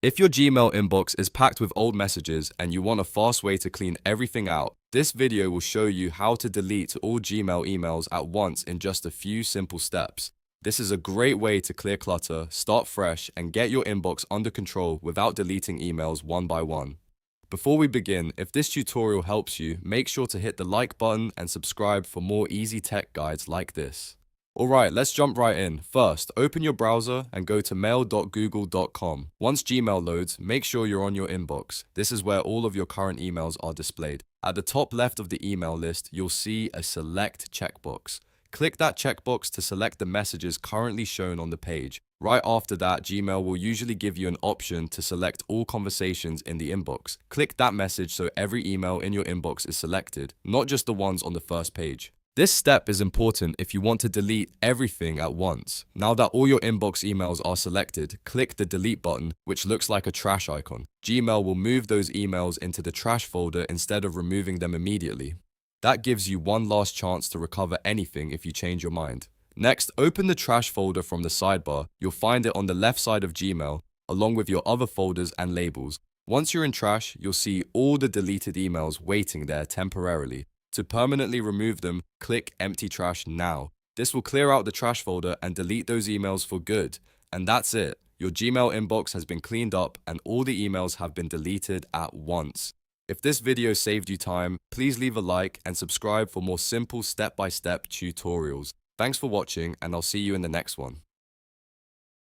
If your Gmail inbox is packed with old messages and you want a fast way to clean everything out, this video will show you how to delete all Gmail emails at once in just a few simple steps. This is a great way to clear clutter, start fresh, and get your inbox under control without deleting emails one by one. Before we begin, if this tutorial helps you, make sure to hit the like button and subscribe for more easy tech guides like this. Alright, let's jump right in. First, open your browser and go to mail.google.com. Once Gmail loads, make sure you're on your inbox. This is where all of your current emails are displayed. At the top left of the email list, you'll see a select checkbox. Click that checkbox to select the messages currently shown on the page. Right after that, Gmail will usually give you an option to select all conversations in the inbox. Click that message so every email in your inbox is selected, not just the ones on the first page. This step is important if you want to delete everything at once. Now that all your inbox emails are selected, click the delete button, which looks like a trash icon. Gmail will move those emails into the trash folder instead of removing them immediately. That gives you one last chance to recover anything if you change your mind. Next, open the trash folder from the sidebar. You'll find it on the left side of Gmail, along with your other folders and labels. Once you're in trash, you'll see all the deleted emails waiting there temporarily. To permanently remove them, click Empty Trash now. This will clear out the trash folder and delete those emails for good. And that's it. Your Gmail inbox has been cleaned up and all the emails have been deleted at once. If this video saved you time, please leave a like and subscribe for more simple step-by-step tutorials. Thanks for watching, and I'll see you in the next one.